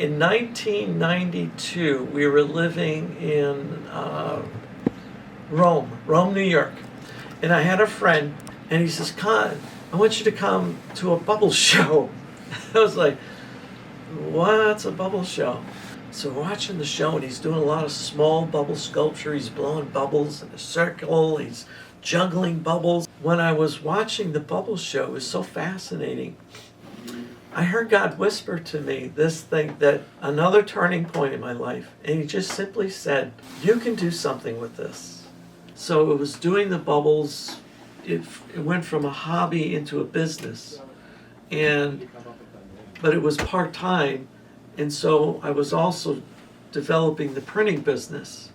in 1992, we were living in Rome, New York. And I had a friend, and he says, Con, I want you to come to a bubble show. I was like, what's a bubble show? So we're watching the show, and he's doing a lot of small bubble sculpture. He's blowing bubbles in a circle. He's juggling bubbles. When I was watching the bubble show, it was so fascinating. I heard God whisper to me this thing, that another turning point in my life. And he just simply said, you can do something with this. So it was doing the bubbles. It went from a hobby into a business. But it was part-time. And so I was also developing the printing business.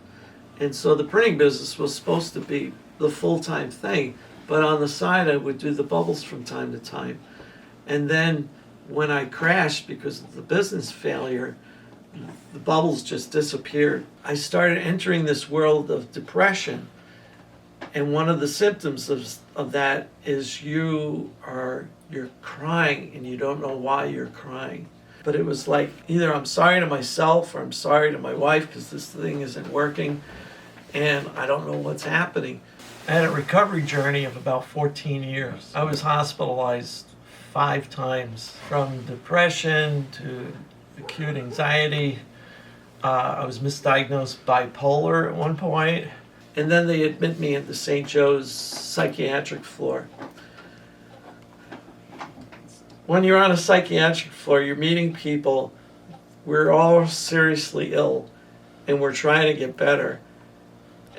And so the printing business was supposed to be the full-time thing. But on the side, I would do the bubbles from time to time. And then when I crashed because of the business failure, the bubbles just disappeared. I started entering this world of depression. And one of the symptoms of that is you're crying and you don't know why you're crying. But it was like either I'm sorry to myself or I'm sorry to my wife because this thing isn't working and I don't know what's happening. I had a recovery journey of about 14 years. I was hospitalized 5 times, from depression to acute anxiety. I was misdiagnosed bipolar at one point, and then they admit me into St. Joe's psychiatric floor. When you're on a psychiatric floor, you're meeting people. We're all seriously ill, and we're trying to get better.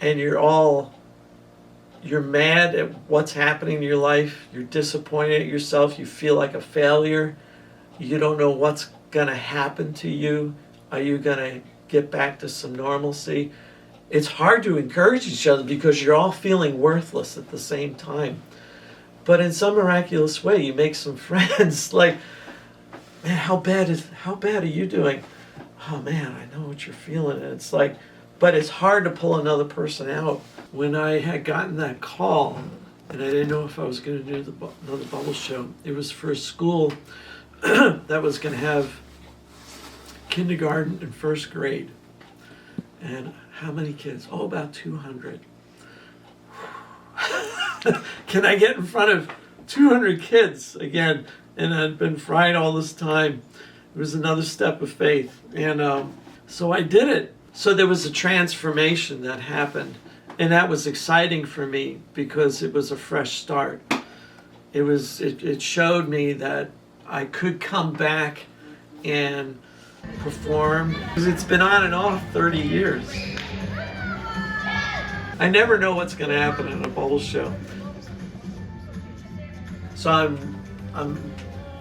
And you're mad at what's happening in your life. You're disappointed at yourself. You feel like a failure. You don't know what's going to happen to you. Are you going to get back to some normalcy? It's hard to encourage each other because you're all feeling worthless at the same time. But in some miraculous way, you make some friends. Like, man, how bad are you doing? Oh man, I know what you're feeling. And it's like, but it's hard to pull another person out. When I had gotten that call, and I didn't know if I was going to do another bubble show, it was for a school that was going to have kindergarten and first grade. And how many kids? Oh, about 200. Can I get in front of 200 kids again? And I'd been fried all this time. It was another step of faith. And so I did it. So there was a transformation that happened. And that was exciting for me because it was a fresh start. It showed me that I could come back and perform. Because it's been on and off 30 years. I never know what's going to happen in a bubble show. So I'm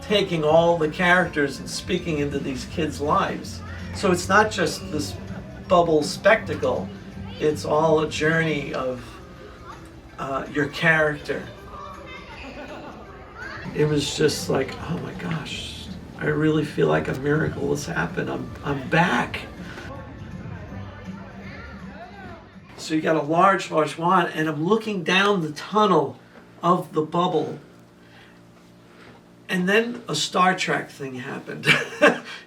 taking all the characters and speaking into these kids' lives. So it's not just this bubble spectacle. It's all a journey of your character. It was just like, oh my gosh, I really feel like a miracle has happened. I'm back. So you got a large wand, and I'm looking down the tunnel of the bubble. And then a Star Trek thing happened.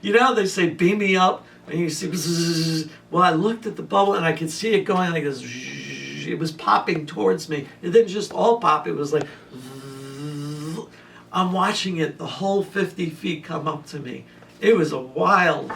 You know how they say, beam me up? And you see, bzzz. Well, I looked at the bubble and I could see it going like this. It was popping towards me. It didn't just all pop, it was like, I'm watching it, the whole 50 feet come up to me. It was a wild.